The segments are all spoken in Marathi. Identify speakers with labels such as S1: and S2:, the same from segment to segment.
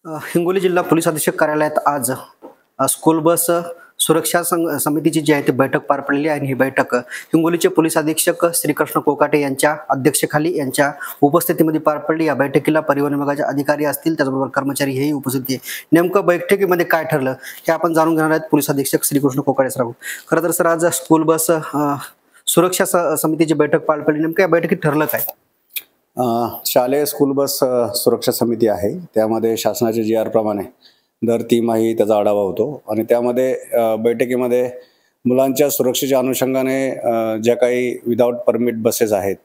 S1: हिंगोली जिल्हा पोलीस अधीक्षक कार्यालयात आज स्कूल बस सुरक्षा समितीची जी आहे ती बैठक पार पडली आणि ही बैठक हिंगोलीचे पोलीस अधीक्षक श्रीकृष्ण कोकाटे यांच्या अध्यक्षतेखाली यांच्या उपस्थितीमध्ये पार पडली। या बैठकीला परिवहन विभागाचे अधिकारी असतील, त्याचबरोबर कर्मचारी हेही उपस्थित आहे। नेमकं बैठकीमध्ये काय ठरलं हे आपण जाणून घेणार आहेत पोलीस अधीक्षक श्रीकृष्ण कोकाटे सर। खरं तर सर, आज स्कूल बस सुरक्षा समितीची बैठक पार पडली, नेमकं या बैठकीत ठरलं काय?
S2: शालेय स्कूल बस सुरक्षा समिती आहे, त्यामध्ये शासनाचे GR प्रमाणे दर तिमाही त्याचा आढावा होतो आणि त्यामध्ये बैठकीमध्ये मुलांच्या सुरक्षेच्या अनुषंगाने ज्या काही विदाउट परमिट बसेस आहेत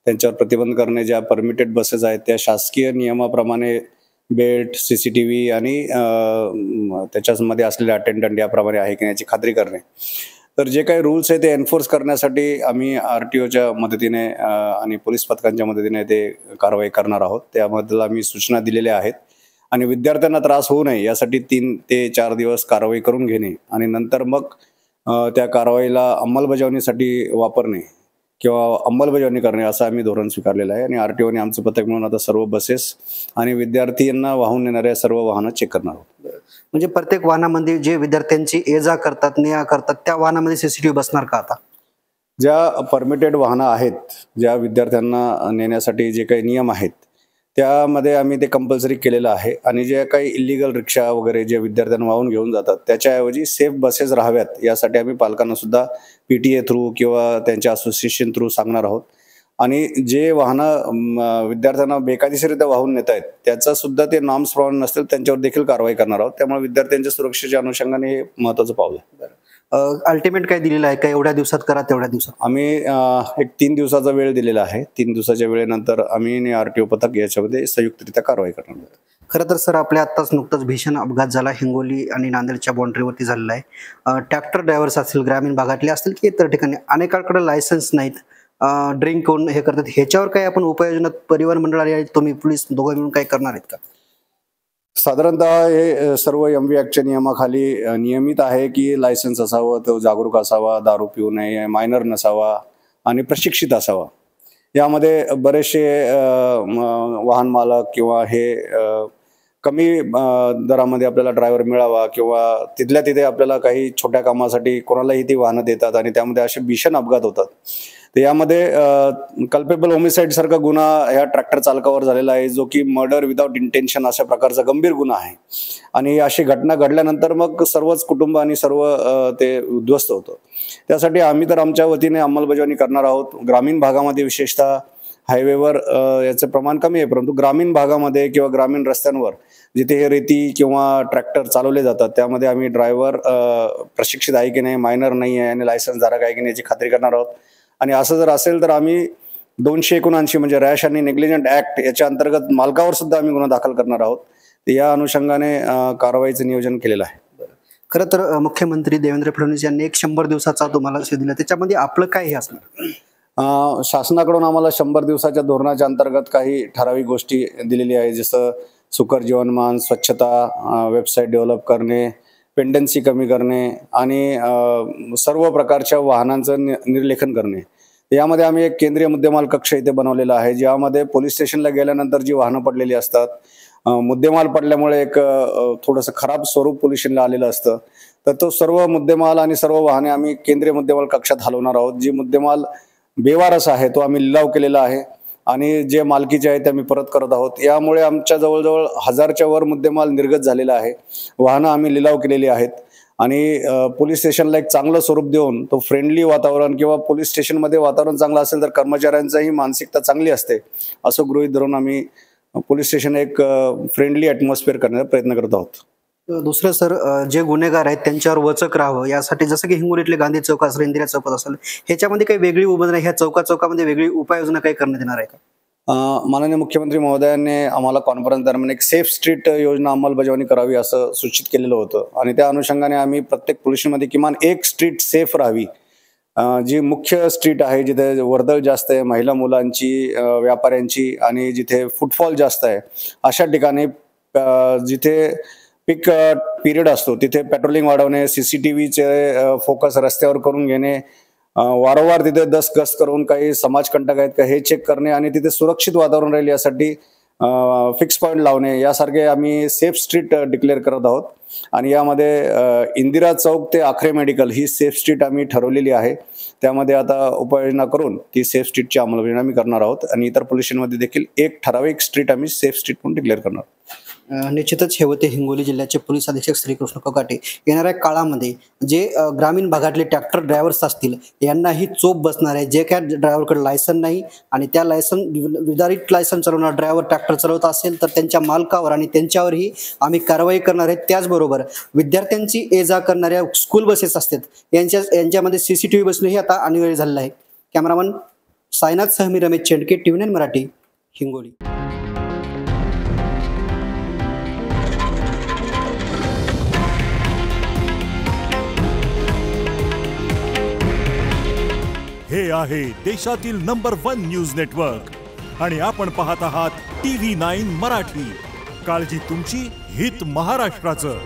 S2: त्यांच्यावर प्रतिबंध करणे, ज्या परमिटेड बसेस आहेत त्या शासकीय नियमाप्रमाणे बेल्ट, CCTV आणि त्याच्यामध्ये असलेले अटेंडंट याप्रमाणे आहे की याची खात्री करणे। तर जे काही रूल्स आहे ते एन्फोर्स करण्यासाठी आम्ही RTOच्या मदतीने आणि पोलीस पथकांच्या मदतीने ते कारवाई करणार आहोत। त्याबद्दल आम्ही सूचना दिलेल्या आहेत आणि विद्यार्थ्यांना त्रास होऊ नये यासाठी 3 ते 4 दिवस कारवाई करून घेणे आणि नंतर मग त्या कारवाईला अंमलबजावणीसाठी वापरणे किंवा अंमलबजावणी करणे असं आम्ही धोरण स्वीकारलेलं आहे आणि RTOने आमचं पथक म्हणून आता सर्व बसेस आणि विद्यार्थ्यांना वाहून नेणाऱ्या सर्व वाहनं चेक करणार आहोत।
S1: म्हणजे प्रत्येक वाहनामध्ये जे विद्यार्थ्यांची ये-जा करतात, ने-आ करतात त्या वाहनामध्ये CCTV बसणार का आता?
S2: ज्या परमिटेड वाहनं आहेत, ज्या विद्यार्थ्यांना नेण्यासाठी जे काही नियम आहेत त्यामध्ये आम्ही ते कंपल्सरी केलेलं आहे आणि जे काही इलिगल रिक्षा वगैरे जे विद्यार्थ्यांना वाहून घेऊन जातात त्याच्याऐवजी सेफ बसेस राहाव्यात यासाठी आम्ही पालकांना सुद्धा PTA थ्रू किंवा त्यांच्या असोसिएशन थ्रू सांगणार आहोत आणि जे वाहनं विद्यार्थ्यांना बेकायदेशीररित्या वाहून नेत आहेत त्याचा सुद्धा ते नॉर्म्स प्रमाणे नसतील त्यांच्यावर देखील कारवाई करणार आहोत। त्यामुळे विद्यार्थ्यांच्या सुरक्षेच्या अनुषंगाने हे महत्त्वाचं पाऊल आहे।
S1: अल्टिमेट काय दिलेलं आहे का, एवढ्या दिवसात करा तेवढ्या दिवसात?
S2: आम्ही एक 3 दिवसाचा वेळ दिलेला आहे। 3 दिवसाच्या वेळेनंतर आम्ही आणि RTO पथक याच्यामध्ये संयुक्तरित्या कारवाई करणार आहोत।
S1: खरं तर सर, आपल्या आत्ताच नुकताच भीषण अपघात झाला हिंगोली आणि नांदेडच्या बाउंड्रीवरती झालेला आहे। ट्रॅक्टर ड्रायव्हर्स असतील, ग्रामीण भागातले असतील की इतर ठिकाणी अनेकांकडे लायसन्स नाहीत, ड्रिंक करून हे करतात, ह्याच्यावर काही आपण उपाययोजना परिवहन मंडळ आणि तुम्ही पोलीस दोघं मिळून काय करणार आहेत का?
S2: साधारणतः हे सर्व MV ॲक्टच्या नियमाखाली नियमित आहे की लायसन्स असावं, तो जागरूक असावा, दारू पिऊ नये, मायनर नसावा आणि प्रशिक्षित असावा। यामध्ये बरेचसे वाहन मालक किंवा हे कमी दरामध्ये आपल्याला ड्रायव्हर मिळावा किंवा तिथल्या तिथे आपल्याला काही छोट्या कामासाठी कोणालाही ती वाहनं देतात आणि त्यामध्ये असे भीषण अपघात होतात। तर यामध्ये कल्पेबल होमिसाइड सारखा गुन्हा ह्या ट्रॅक्टर चालकावर झालेला आहे, जो की मर्डर विदाउट इंटेन्शन अशा प्रकारचा गंभीर गुन्हा आहे आणि अशी घटना घडल्यानंतर मग सर्वच कुटुंब आणि सर्व ते उद्ध्वस्त होतं। त्यासाठी आम्ही तर आमच्या वतीने अंमलबजावणी करणार आहोत। ग्रामीण भागामध्ये विशेषतः हायवेवर याचं प्रमाण कमी आहे, परंतु ग्रामीण भागामध्ये किंवा ग्रामीण रस्त्यांवर जिथे हे रेती किंवा ट्रॅक्टर चालवले जातात त्यामध्ये आम्ही ड्रायव्हर प्रशिक्षित आहे की नाही, मायनर नाही आहे आणि लायसन्स धारक आहे की नाही याची खात्री करणार आहोत आणि असं जर असेल तर आम्ही 279 म्हणजे रॅश आणि नेग्लिजंट ऍक्ट याच्या अंतर्गत मालकावर सुद्धा आम्ही गुन्हा दाखल करणार आहोत। तर या अनुषंगाने कारवाईचं नियोजन केलेलं आहे।
S1: खरं तर मुख्यमंत्री देवेंद्र फडणवीस यांनी एक 100 दिवसाचा तुम्हाला दिला, त्याच्यामध्ये आपलं काय हे असणार?
S2: शासनाकडून आम्हाला 100 दिवसाच्या धोरणाच्या अंतर्गत काही ठराविक गोष्टी दिलेली आहे, जसं सुकर जीवनमान, स्वच्छता, वेबसाईट डेव्हलप करणे, पेंडन्सी कमी करणे आणि सर्व प्रकारच्या वाहनांचं निर्लेखन करणे। यामध्ये आम्ही एक केंद्रीय मुद्देमाल कक्ष इथे बनवलेला आहे, ज्यामध्ये पोलीस स्टेशनला गेल्यानंतर जी वाहनं पडलेली असतात, मुद्देमाल पडल्यामुळे एक थोडंसं खराब स्वरूप पोलीस स्टेशनला आलेलं असतं, तर तो सर्व मुद्देमाल आणि सर्व वाहने आम्ही केंद्रीय मुद्देमाल कक्षात हलवणार आहोत। जी मुद्देमाल बेवारस आहे तो आम्ही लिलाव केलेला आहे आणि जे मालकीचे आहे ते आम्ही परत करत आहोत। यामुळे आमच्या जवळजवळ 1000च्या वर मुद्देमाल निर्गत झालेला आहे, वाहनं आम्ही लिलाव केलेली आहेत आणि पोलीस स्टेशनला एक चांगलं स्वरूप देऊन तो फ्रेंडली वातावरण किंवा पोलीस स्टेशनमध्ये वातावरण चांगलं असेल तर कर्मचाऱ्यांचाही मानसिकता चांगली असते असं गृहीत धरून आम्ही पोलीस स्टेशन एक फ्रेंडली ॲटमॉस्फिअर करण्याचा प्रयत्न करत आहोत।
S1: दुसरं सर, जे गुन्हेगार आहेत त्यांच्यावर वचक राहावं यासाठी जसं की हिंगोलीतले गांधी चौक असेल, इंदिरा चौकात असेल, ह्याच्यामध्ये काही वेगळी उपाययोजना, ह्या चौकामध्ये वेगळी उपाययोजना काही करण्यात येणार आहे का?
S2: माननीय मुख्यमंत्री महोदयांनी आम्हाला कॉन्फरन्स दरम्यान एक सेफ स्ट्रीट योजना अंमलबजावणी करावी असं सूचित केलेलं होतं आणि त्या अनुषंगाने आम्ही प्रत्येक पोल्युशनमध्ये किमान एक स्ट्रीट सेफ राहावी, जी मुख्य स्ट्रीट आहे जिथे वर्दळ जास्त आहे, महिला मुलांची, व्यापाऱ्यांची आणि जिथे फुटफॉल जास्त आहे अशा ठिकाणी जिथे पीक पिरियड असतो तिथे पेट्रोलिंग वाढवणे, CCTVचे फोकस रस्त्यावर करून घेणे, वारंवार तिथे गस्त करून काही समाजकंटक आहेत का हे चेक करणे आणि तिथे सुरक्षित वातावरण राहील यासाठी फिक्स पॉईंट लावणे यासारखे आम्ही सेफ स्ट्रीट डिक्लेअर करत आहोत. आणि यामध्ये इंदिरा चौक ते आखरे मेडिकल ही सेफ स्ट्रीट आम्ही ठरवलेली आहे. त्यामध्ये आता उपाययोजना करून ती सेफ स्ट्रीटची अंमलबजावणी आम्ही करणार आहोत. आणि इतर पोलीस स्टेशनमध्ये देखील एक ठराविक स्ट्रीट आम्ही सेफ स्ट्रीट म्हणून डिक्लेअर करणार आहोत.
S1: निश्चितच हे होते हिंगोली जिल्ह्याचे पोलीस अधीक्षक श्रीकृष्ण कोकाटे. येणाऱ्या काळामध्ये जे ग्रामीण भागातले ट्रॅक्टर ड्रायव्हर्स असतील यांनाही चोप बसणार आहे. जे काय ड्रायव्हरकडे लायसन नाही आणि त्या विदारित लायसन चालवणारा ड्रायव्हर ट्रॅक्टर चालवत असेल तर त्यांच्या मालकावर आणि त्यांच्यावरही आम्ही कारवाई करणार आहे. त्याचबरोबर विद्यार्थ्यांची ये जा करणाऱ्या स्कूल बसेस असतात यांच्यामध्ये CCTV बसणंही आता अनिवार्य झालेलं आहे. Cameraman Sainath Sahmi, Ramesh Chendke, TV9 Marathi, Hingoli.
S3: हे आहे देशातील नंबर 1 न्यूज नेटवर्क आणि आपण पाहत आहात TV9 मराठी. काळजी तुमची, हित महाराष्ट्राचं.